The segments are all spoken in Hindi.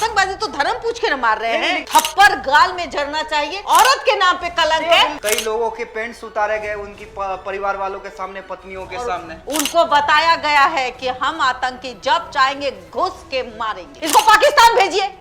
आतंकवादी तो धर्म पूछ के न मार रहे हैं। थप्पड़ गाल में जड़ना चाहिए। औरत के नाम पे कलंक है। कई लोगों के पेंट्स उतारे गए उनकी परिवार वालों के सामने, पत्नियों के सामने। उनको बताया गया है कि हम आतंकी जब चाहेंगे घुस के मारेंगे। इसको पाकिस्तान भेजिए,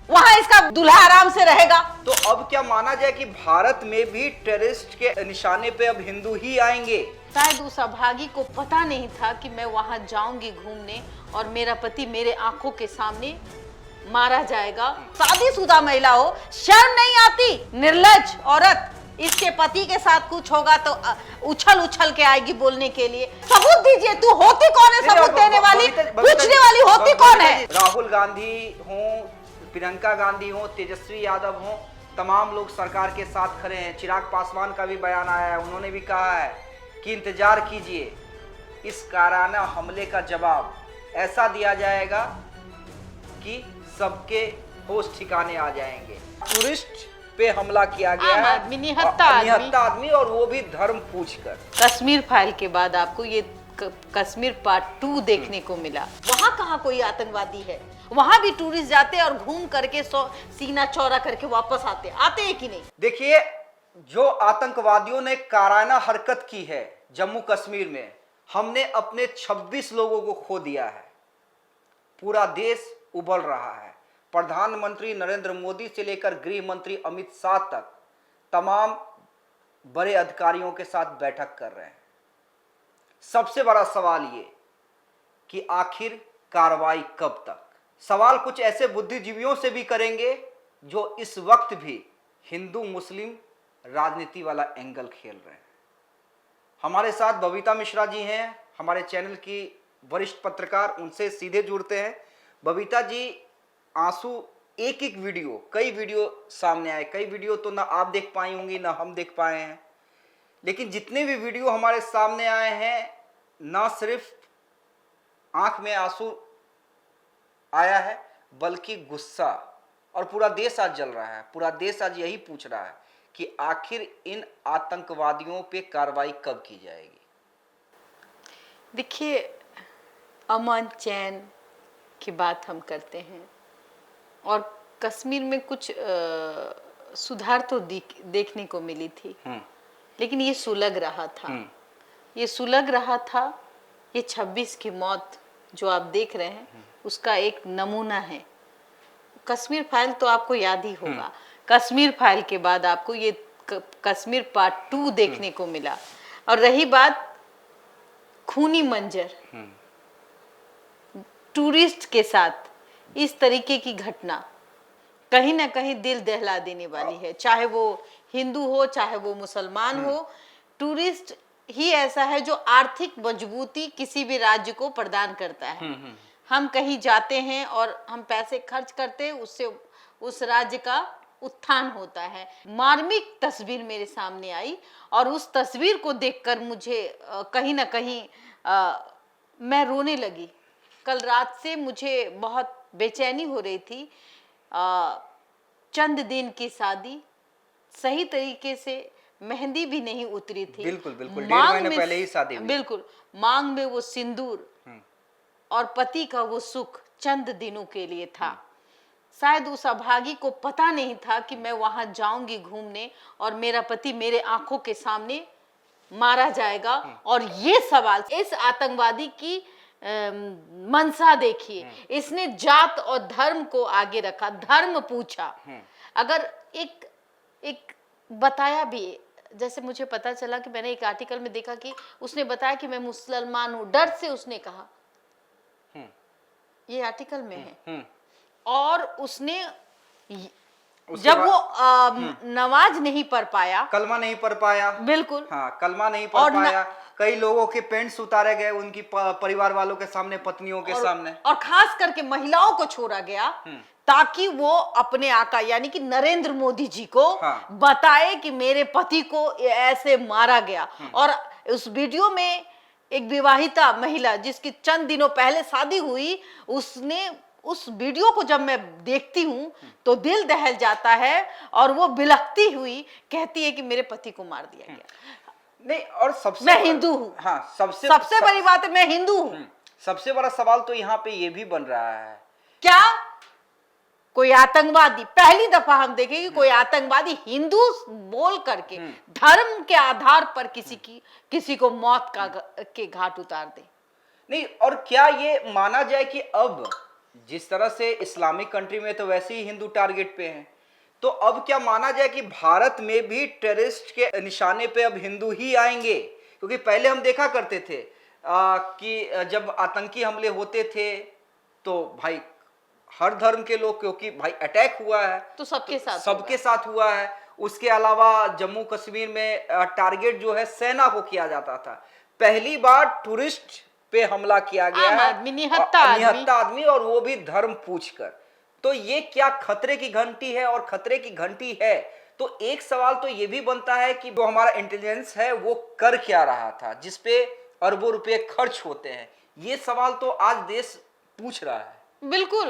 वहां इसका दूल्हा आराम से रहेगा। तो अब क्या माना जाए कि भारत में भी टेररिस्ट के निशाने पे अब हिंदू ही आएंगे? शायद उस अभागी को पता नहीं था कि मैं वहां जाऊंगी घूमने और मेरा पति मेरे आंखों के सामने मारा जाएगा। शादीशुदा महिला हो, शर्म नहीं आती? निर्लज्ज औरत, इसके पति के साथ कुछ होगा तो उछल उछल के आएगी बोलने के लिए। सबूत दीजिए। तू होती कौन है सबूत देने वाली? पूछने वाली होती कौन है? राहुल गांधी हो, प्रियंका गांधी हो, तेजस्वी यादव हो, तमाम लोग सरकार के साथ खड़े हैं। चिराग पासवान का भी बयान आया है, उन्होंने भी कहा है कि इंतजार कीजिए, इस काराना हमले का जवाब ऐसा दिया जाएगा कि सबके होश ठिकाने आ जाएंगे। टूरिस्ट पे हमला किया गया है, निहत्था आदमी, और वो भी धर्म पूछकर। कश्मीर फाइल के बाद आपको ये कश्मीर पार्ट 2 देखने को मिला। वहाँ कहाँ कोई आतंकवादी है? वहां भी टूरिस्ट जाते और घूम करके सीना चौड़ा करके वापस आते हैं कि नहीं? देखिए, जो आतंकवादियों ने काराना हरकत की है जम्मू कश्मीर में, हमने अपने 26 लोगों को खो दिया है। पूरा देश उबल रहा है। प्रधानमंत्री नरेंद्र मोदी से लेकर गृह मंत्री अमित शाह तक तमाम बड़े अधिकारियों के साथ बैठक कर रहे हैं। सबसे बड़ा सवाल ये कि आखिर कार्रवाई कब तक? सवाल कुछ ऐसे बुद्धिजीवियों से भी करेंगे जो इस वक्त भी हिंदू मुस्लिम राजनीति वाला एंगल खेल रहे हैं। हमारे साथ बबीता मिश्रा जी हैं, हमारे चैनल की वरिष्ठ पत्रकार, उनसे सीधे जुड़ते हैं। बबीता जी, आंसू एक एक वीडियो, कई वीडियो सामने आए। कई वीडियो तो ना आप देख पाई होंगी ना हम देख पाए हैं, लेकिन जितने भी वीडियो हमारे सामने आए हैं, ना सिर्फ आंख में आंसू आया है बल्कि गुस्सा। और पूरा देश आज जल रहा है। पूरा देश आज यही पूछ रहा है कि आखिर इन आतंकवादियों पे कार्रवाई कब की जाएगी। देखिए, अमन चैन की बात हम करते हैं और कश्मीर में कुछ सुधार तो देखने को मिली थी, लेकिन ये सुलग रहा था। ये 26 की मौत जो आप देख रहे हैं उसका एक नमूना है। कश्मीर फाइल तो आपको याद ही होगा। कश्मीर फाइल के बाद आपको ये कश्मीर पार्ट 2 देखने को मिला। और रही बात खूनी मंजर, टूरिस्ट के साथ इस तरीके की घटना कहीं ना कहीं दिल दहला देने वाली है। चाहे वो हिंदू हो, चाहे वो मुसलमान हो, टूरिस्ट ही ऐसा है जो आर्थिक मजबूती किसी भी राज्य को प्रदान करता है। हम कहीं जाते हैं और हम पैसे खर्च करते हैं, उससे उस राज्य का उत्थान होता है। मार्मिक तस्वीर मेरे सामने आई और उस तस्वीर को देखकर मुझे कहीं ना कहीं मैं रोने लगी। कल रात से मुझे बहुत बेचैनी हो रही थी। चंद दिन की शादी, सही तरीके से मेहंदी भी नहीं उतरी थी। बिल्कुल 1.5 महीने पहले ही शादी हुई। बिल्कुल, मांग में वो सिंदूर और पति का वो सुख चंद दिनों के लिए था। शायद उस अभागी को पता नहीं था कि मैं वहां जाऊंगी घूमने और मेरा पति मेरे आंखों के सामने मारा जाएगा। और ये सवाल, इस आतंकवादी की मंशा देखिए, इसने जात और धर्म को आगे रखा, धर्म पूछा। अगर एक बताया भी, जैसे मुझे पता चला कि मैंने एक आर्टिकल में देखा कि उसने बताया कि मैं मुसलमान हूं, डर से उसने कहा, ये आर्टिकल में है। और उसने जब वो नमाज नहीं पढ़ पाया, कलमा नहीं पढ़ पाया, बिल्कुल, हाँ, कलमा नहीं पढ़ पाया, कई लोगों के पेंट्स उतारे गए उनकी परिवार वालों के सामने, पत्नियों के सामने, और खास करके महिलाओं को छोड़ा गया ताकि वो अपने आका यानी कि नरेंद्र मोदी जी को बताए कि मेरे पति को ऐसे मारा गया। और उस वीडियो में एक विवाहिता महिला जिसकी चंद दिनों पहले शादी हुई, उसने उस वीडियो को जब मैं देखती हूँ तो दिल दहल जाता है और वो बिलखती हुई कहती है कि मेरे पति को मार दिया गया। नहीं, और मैं हिंदू हूँ। हाँ, सबसे बड़ी बात है मैं हिंदू हूँ। सबसे बड़ा सवाल तो यहाँ पे ये भी बन रहा है, क्या कोई आतंकवादी, पहली दफा हम देखें कि कोई आतंकवादी हिंदू बोल करके धर्म के आधार पर किसी को मौत के घाट उतार दे। नहीं, और क्या ये माना जाए कि अब जिस तरह से इस्लामिक कंट्री में तो वैसे ही हिंदू टारगेट पे हैं, तो अब क्या माना जाए कि भारत में भी टेररिस्ट के निशाने पे अब हिंदू ही आएंगे? क्योंकि पहले हम देखा करते थे कि जब आतंकी हमले होते थे तो भाई हर धर्म के लोग, क्योंकि भाई अटैक हुआ है तो सबके साथ हुआ है। उसके अलावा जम्मू कश्मीर में टारगेट जो है सेना को किया जाता था। पहली बार टूरिस्ट पे हमला किया गया है, निहत्था आदमी, और वो भी धर्म पूछकर। तो ये क्या खतरे की घंटी है? और खतरे की घंटी है तो एक सवाल तो ये भी बनता है कि जो हमारा इंटेलिजेंस है वो कर क्या रहा था, जिसपे अरबों रुपए खर्च होते हैं। ये सवाल तो आज देश पूछ रहा है। बिल्कुल,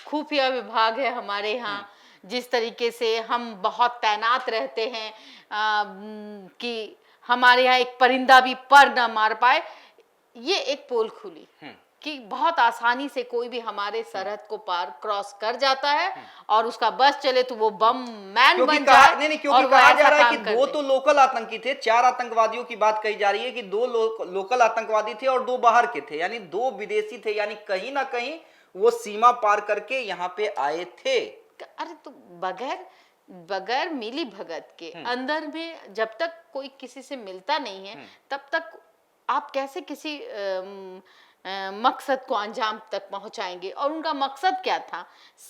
खुफिया विभाग है हमारे यहाँ, जिस तरीके से हम बहुत तैनात रहते हैं कि हमारे यहाँ एक परिंदा भी पर ना मार पाए। ये एक पोल खुली कि बहुत आसानी से कोई भी हमारे सरहद को पार क्रॉस कर जाता है और उसका बस चले तो वो बम मैन बन जाए। नहीं, क्योंकि कहा जा रहा है कि 2 तो लोकल आतंकी थे, 4 आतंकवादियों की बात कही जा रही है कि 2 लोकल आतंकवादी थे और 2 बाहर के थे, यानी 2 विदेशी थे, यानी कहीं ना कहीं वो सीमा पार करके यहाँ पे आए थे। अरे तो बगैर मिली भगत के अंदर में जब तक कोई किसी से मिलता नहीं है तब तक आप कैसे किसी मकसद को अंजाम तक पहुंचाएंगे? और उनका मकसद क्या था?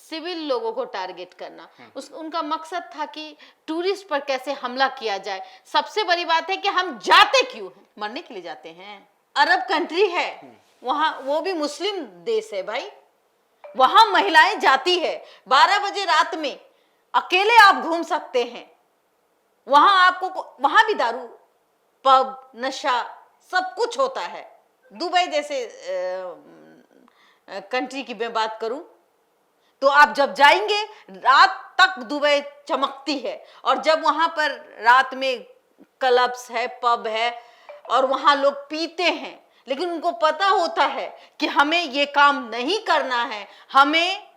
सिविल लोगों को टारगेट करना। उनका मकसद था कि टूरिस्ट पर कैसे हमला किया जाए। सबसे बड़ी बात है कि हम जाते क्यों हैं? मरने के लिए जाते हैं। अरब कंट्री है वहां, वो भी मुस्लिम देश है भाई, वहां महिलाएं जाती है 12 बजे रात में, अकेले आप घूम सकते हैं। वहां आपको वहां भी दारू, पब, नशा सब कुछ होता है। दुबई जैसे कंट्री की मैं बात करूं तो आप जब जाएंगे रात तक दुबई चमकती है, और जब वहां पर रात में क्लब्स है, पब है और वहां लोग पीते हैं, लेकिन उनको पता होता है कि हमें ये काम नहीं करना है, हमें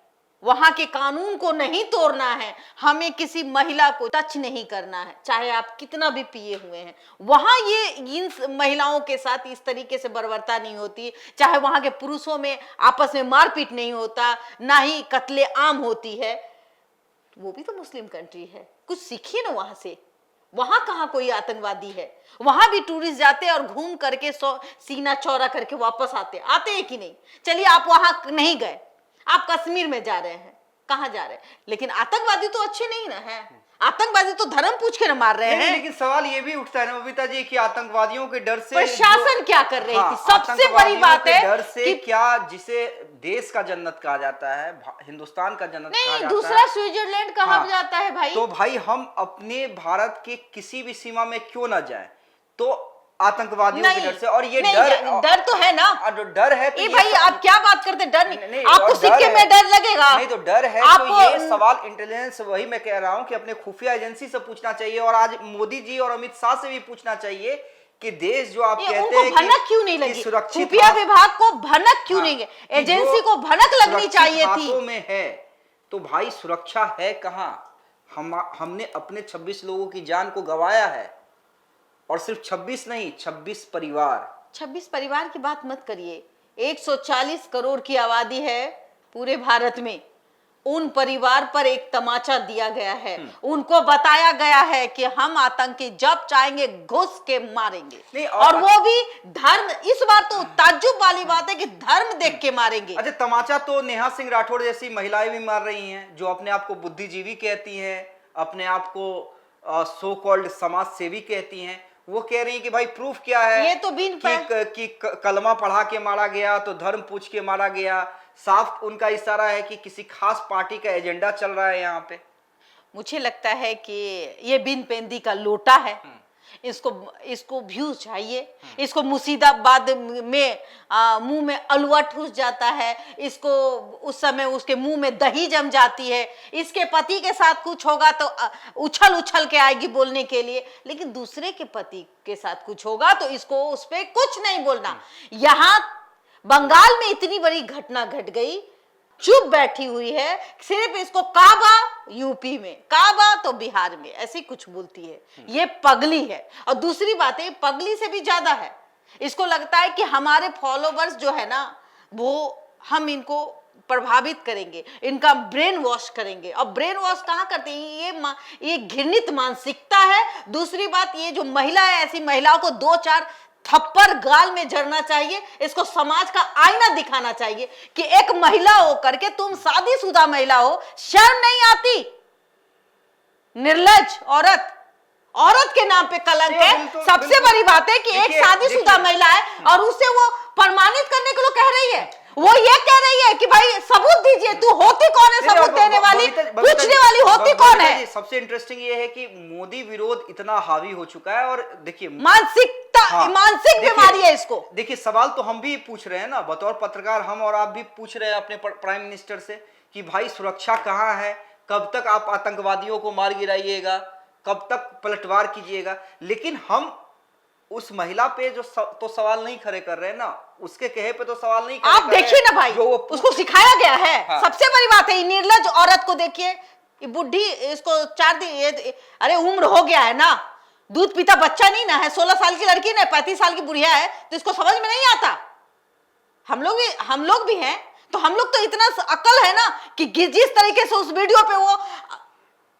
वहां के कानून को नहीं तोड़ना है, हमें किसी महिला को टच नहीं करना है, चाहे आप कितना भी पिए हुए हैं। वहां ये इन महिलाओं के साथ इस तरीके से बर्बरता नहीं होती, चाहे वहां के पुरुषों में आपस में मारपीट नहीं होता, ना ही कत्ले आम होती है। वो भी तो मुस्लिम कंट्री है, कुछ सीखिए ना वहां से। वहां कहाँ कोई आतंकवादी है? वहां भी टूरिस्ट जाते हैं और घूम करके सीना चौड़ा करके वापस आते हैं कि नहीं? चलिए आप वहां नहीं गए, आप कश्मीर में जा रहे हैं, कहाँ जा रहे हैं? लेकिन आतंकवादी तो अच्छे नहीं ना है, आतंकवादी तो धर्म पूछ के न मार रहे हैं। लेकिन सवाल ये भी उठता है ना बबीता जी कि आतंकवादियों के डर से प्रशासन क्या कर रही थी? सबसे बड़ी बात है डर से कि क्या, जिसे देश का जन्नत कहा जाता है, हिंदुस्तान का जन्नत कहा जाता है, दूसरा स्विट्जरलैंड कहा जाता है भाई। तो भाई हम अपने भारत के किसी भी सीमा में क्यों ना जाए? तो आतंकवादियों के डर से। और ये डर तो है ना, डर है तो भाई आप क्या बात करते? डर नहीं, आपको सिक्के में डर लगेगा? नहीं तो डर है तो ये सवाल इंटेलिजेंस, वही मैं कह रहा हूं कि अपने खुफिया एजेंसी से पूछना चाहिए, और आज मोदी जी और अमित शाह से भी पूछना चाहिए कि देश जो आप कहते हैं भनक क्यों नहीं लगी, खुफिया विभाग को भनक क्यों नहीं, एजेंसी को भनक लगनी चाहिए थी। में है तो भाई सुरक्षा है कहां? हमने अपने 26 लोगों की जान को गंवाया है, और सिर्फ 26 नहीं, 26 परिवार की बात मत करिए। 140 करोड़ की आबादी है पूरे भारत में। उन परिवार पर एक तमाचा दिया गया है, उनको बताया गया है कि हम आतंकी जब चाहेंगे घुस के मारेंगे, और वो भी धर्म। इस बार तो ताज्जुब वाली बात है कि धर्म देख के मारेंगे। अच्छा, तमाचा तो नेहा सिंह राठौड़ जैसी महिलाएं भी मार रही हैं, जो अपने आप को बुद्धिजीवी कहती हैं, अपने आप को सो कॉल्ड समाज सेवी कहती हैं। वो कह रही है कि भाई प्रूफ क्या है? ये तो कि कलमा पढ़ा के मारा गया तो धर्म पूछ के मारा गया। साफ उनका इशारा है कि किसी खास पार्टी का एजेंडा चल रहा है यहाँ पे। मुझे लगता है कि ये बिन पेंदी का लोटा है, इसको व्यूज चाहिए, इसको मुर्शिदाबाद में मुंह में अलवा ठूस जाता है, इसको उस समय उसके मुंह में दही जम जाती है, इसके पति के साथ कुछ होगा तो उछल उछल के आएगी बोलने के लिए, लेकिन दूसरे के पति के साथ कुछ होगा तो इसको उस पर कुछ नहीं बोलना। यहाँ बंगाल में इतनी बड़ी घटना घट गई चुप बैठी हुई है, सिर्फ इसको काबा यूपी में, काबा तो बिहार में, ऐसी कुछ बोलती है। ये पगली है। और दूसरी बात है, पगली से भी ज्यादा है, इसको लगता है कि हमारे फॉलोवर्स जो है ना, वो हम इनको प्रभावित करेंगे, इनका ब्रेन वॉश करेंगे। और ब्रेन वॉश कहाँ करते हैं? ये घृणित मानसिकता है। दूसरी बात, ये जो महिला है, ऐसी महिलाओं को 2-4 थप्पड़ गाल में जड़ना चाहिए। इसको समाज का आईना दिखाना चाहिए कि एक महिला होकर के तुम शादीशुदा महिला हो, शर्म नहीं आती? निर्लज औरत, औरत के नाम पे कलंक है। सबसे बड़ी बात है कि एक शादीशुदा महिला है और उसे वो प्रमाणित करने के लिए कह रही है। वो ये कह रही है कि भाई सबूत दीजिए, तू होती कौन है सबूत देने वाली, पूछने वाली होती कौन है? सबसे इंटरेस्टिंग ये है कि मोदी विरोध इतना हावी हो चुका है। और देखिए, मानसिकता, मानसिक बीमारी है इसको। देखिए, सवाल तो हम भी पूछ रहे हैं ना, बतौर पत्रकार हम और आप भी पूछ रहे हैं अपने प्राइम मिनिस्टर से कि भाई सुरक्षा कहाँ है, कब तक आप आतंकवादियों को मार गिराइएगा, कब तक पलटवार कीजिएगा। लेकिन हम उस महिला पे जो तो सवाल नहीं खड़े कर रहे हैं ना, उसके कहे पे तो सवाल नहीं खड़े आप देखिए ना भाई, जो उसको सिखाया गया है। हाँ। सबसे बड़ी बात है, ये निर्लज औरत को देखिए, ये बुढ़ी, इसको 4 दिन, अरे उम्र हो गया है ना, दूध पीता बच्चा नहीं ना है, 16 साल की लड़की ना, 35 साल की बुढ़िया है, तो इसको समझ में नहीं आता। हम लोग भी हैं, तो हम लोग तो इतना अक्ल है ना कि जिस तरीके से उस वीडियो पे वो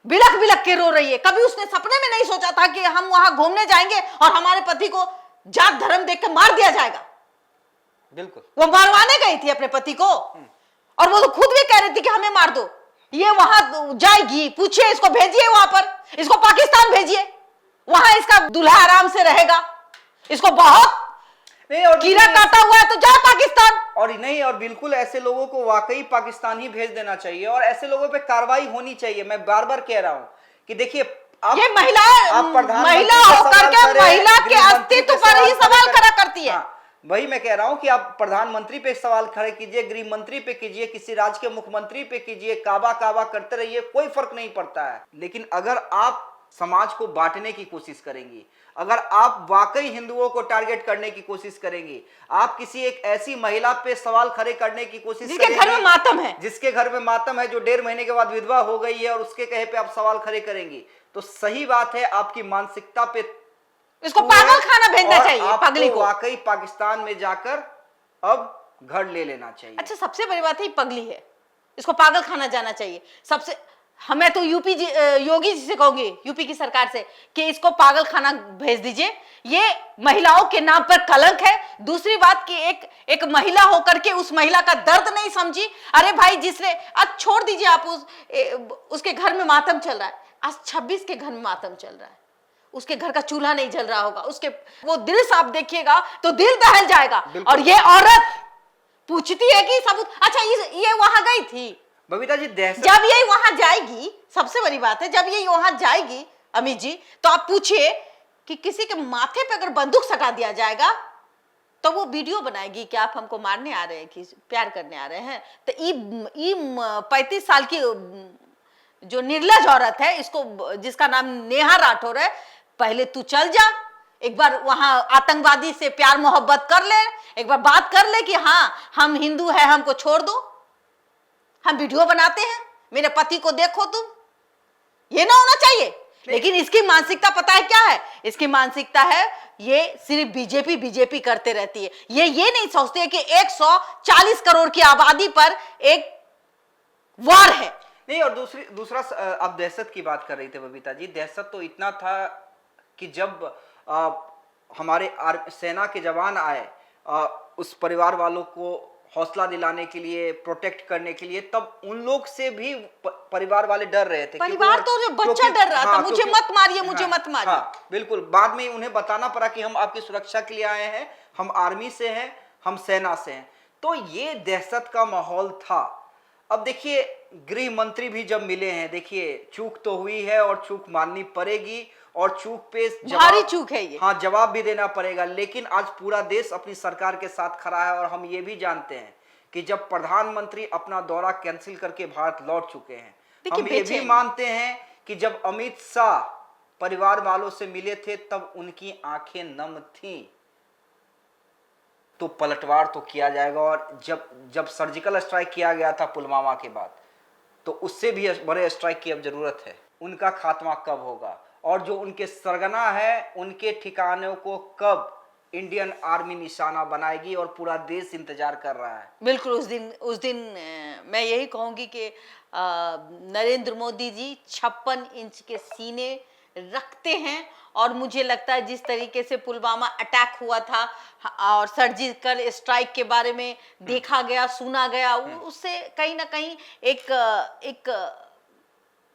बिलख बिलख के रो रही है, कभी उसने सपने में नहीं सोचा था कि हम वहां घूमने जाएंगे और हमारे पति को जात धर्म देख के मार दिया जाएगा। बिल्कुल, वो मारवाने गई थी अपने पति को, और वो तो खुद भी कह रही थी कि हमें मार दो। ये वहां जाएगी, पूछिए इसको, भेजिए वहां पर, इसको पाकिस्तान भेजिए, वहां इसका दूल्हा आराम से रहेगा। इसको बहुत नहीं, और कीड़ा काटा हुआ है तो जा पाकिस्तान। और नहीं, और बिल्कुल ऐसे लोगों को वाकई पाकिस्तान ही भेज देना चाहिए और ऐसे लोगों पे कार्रवाई होनी चाहिए। मैं बार बार कह रहा हूं कि देखिए, ये महिला होकर के महिला के अस्तित्व पर ही सवाल खड़ा करती है। वही मैं कह रहा हूं कि आप प्रधानमंत्री पे सवाल खड़े कीजिए, गृह मंत्री पे कीजिए, किसी राज्य के मुख्यमंत्री पे कीजिए, काबा काबा करते रहिए, कोई फर्क नहीं पड़ता है। लेकिन अगर आप समाज को बांटने की कोशिश करेंगी, अगर आप वाकई हिंदुओं को टारगेट करने की कोशिश करेंगी, आप किसी एक ऐसी महिला पे सवाल खड़े करने की कोशिश जिसके घर में मातम है, जिसके घर में मातम है, जो 1.5 महीने के बाद विधवा हो गई है, और उसके कहे पे आप सवाल खड़े करेंगी, तो सही बात है, आपकी मानसिकता पे इसको पागल खाना भेजना चाहिए, पगली को। वाकई पाकिस्तान में जाकर अब घर ले लेना चाहिए। अच्छा, सबसे बड़ी बात है, पगली है, इसको पागल खाना जाना चाहिए। सबसे हमें तो योगी जी से कहूंगी, यूपी की सरकार से, कि इसको पागल खाना भेज दीजिए। ये महिलाओं के नाम पर कलंक है। दूसरी बात कि एक महिला होकर के उस महिला का दर्द नहीं समझी। अरे भाई, जिसने, आज छोड़ दीजिए आप, उसके घर में मातम चल रहा है, आज 26 के घर में मातम चल रहा है, उसके घर का चूल्हा नहीं जल रहा होगा, उसके वो दिल से आप देखिएगा तो दिल दहल जाएगा। और ये औरत पूछती है कि सबूत। अच्छा, ये वहां गई थी बबीता जी, जब ये वहां जाएगी, सबसे बड़ी बात है, जब ये वहां जाएगी अमित जी, तो आप पूछिए कि किसी के माथे पे अगर बंदूक सटा दिया जाएगा तो वो वीडियो बनाएगी कि आप हमको मारने आ रहे हैं कि प्यार करने आ रहे हैं। तो 35 साल की जो निर्लज औरत है, इसको, जिसका नाम नेहा राठौर है, पहले तू चल जा, एक बार वहां आतंकवादी से प्यार मोहब्बत कर ले, एक बार बात कर ले कि हाँ हम हिंदू है, हमको छोड़ दो, हम वीडियो बनाते हैं, मेरे पति को देखो तुम। ये ना होना चाहिए। लेकिन इसकी मानसिकता पता है क्या है? इसकी मानसिकता है, ये सिर्फ बीजेपी करते रहती है। ये नहीं सोचते कि 140 करोड़ की आबादी पर एक वार है। नहीं, और दूसरा आप दहशत की बात कर रही थे बबीता जी, दहशत तो इतना था कि जब हमारे सेना के जवान आए उस परिवार वालों को हौसला दिलाने के लिए, प्रोटेक्ट करने के लिए, तब उन लोग से भी परिवार वाले डर रहे थे। परिवार तो बच्चा डर रहा था, मुझे मत मारिए, मुझे मत मारिए। हाँ, बिल्कुल। बाद में उन्हें बताना पड़ा कि हम आपकी सुरक्षा के लिए आए हैं, हम आर्मी से हैं, हम सेना से हैं। तो ये दहशत का माहौल था। अब देखिए, गृह मंत्री भी जब मिले हैं, देखिए चूक तो हुई है और चूक माननी पड़ेगी, और चूक पे भारी चूक है ये। हाँ, जवाब भी देना पड़ेगा। लेकिन आज पूरा देश अपनी सरकार के साथ खड़ा है, और हम ये भी जानते हैं कि जब प्रधानमंत्री अपना दौरा कैंसिल करके भारत लौट चुके हैं, हम ये भी मानते हैं कि जब अमित शाह परिवार वालों से मिले थे तब उनकी आंखें नम थीं। तो पलटवार तो किया जाएगा। और जब जब सर्जिकल स्ट्राइक किया गया था पुलवामा के बाद, तो उससे भी बड़े स्ट्राइक की अब जरूरत है। उनका खात्मा कब होगा, और जो उनके सरगना है उनके ठिकानों को कब इंडियन आर्मी निशाना बनाएगी, और पूरा देश इंतजार कर रहा है। बिल्कुल उस दिन मैं यही कहूंगी कि नरेंद्र मोदी जी 56 इंच के सीने रखते हैं, और मुझे लगता है जिस तरीके से पुलवामा अटैक हुआ था और सर्जिकल स्ट्राइक के बारे में देखा गया, सुना गया, उससे कहीं ना कहीं एक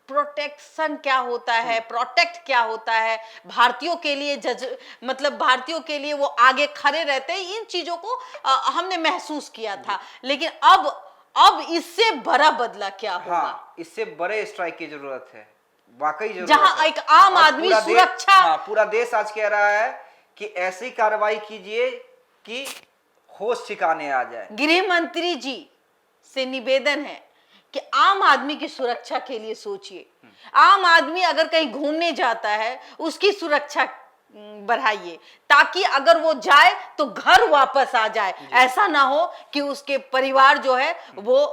प्रोटेक्शन क्या होता है, प्रोटेक्ट क्या होता है, भारतीयों के लिए मतलब भारतीयों के लिए वो आगे खड़े रहते हैं, इन चीजों को हमने महसूस किया था। लेकिन अब इससे बड़ा बदला क्या होगा? हाँ, इससे बड़े स्ट्राइक की जरूरत है, वाकई जरूरत जहां है। एक आम और आदमी पूरा सुरक्षा हाँ, पूरा देश आज कह रहा है कि ऐसी कार्रवाई कीजिए कि होश ठिकाने आ जाए। गृह मंत्री जी से निवेदन है कि आम आदमी की सुरक्षा के लिए सोचिए। आम आदमी अगर कहीं घूमने जाता है उसकी सुरक्षा बढ़ाइए, ताकि अगर वो जाए तो घर वापस आ जाए। ऐसा ना हो कि उसके परिवार जो है वो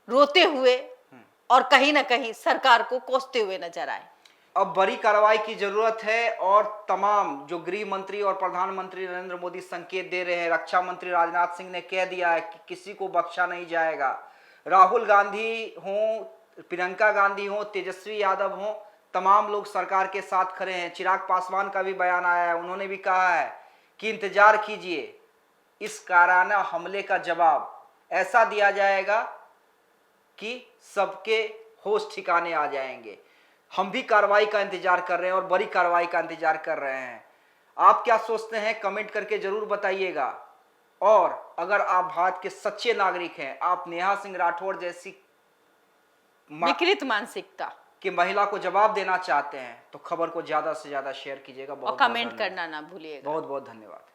रोते हुए और कहीं ना कहीं सरकार को कोसते हुए नजर आए। अब बड़ी कार्रवाई की जरूरत है, और तमाम जो गृह मंत्री और प्रधानमंत्री नरेंद्र मोदी संकेत दे रहे हैं, रक्षा मंत्री राजनाथ सिंह ने कह दिया है कि किसी को बख्शा नहीं जाएगा। राहुल गांधी हों, प्रियंका गांधी हों, तेजस्वी यादव हों, तमाम लोग सरकार के साथ खड़े हैं। चिराग पासवान का भी बयान आया है, उन्होंने भी कहा है कि इंतजार कीजिए, इस काराना हमले का जवाब ऐसा दिया जाएगा कि सबके होश ठिकाने आ जाएंगे। हम भी कार्रवाई का इंतजार कर रहे हैं और बड़ी कार्रवाई का इंतजार कर रहे हैं। आप क्या सोचते हैं, कमेंट करके जरूर बताइएगा। और अगर आप भारत के सच्चे नागरिक हैं, आप नेहा सिंह राठौर जैसी विकृत मानसिकता कि महिला को जवाब देना चाहते हैं, तो खबर को ज्यादा से ज्यादा शेयर कीजिएगा। और कमेंट करना ना भूलिएगा। बहुत बहुत धन्यवाद।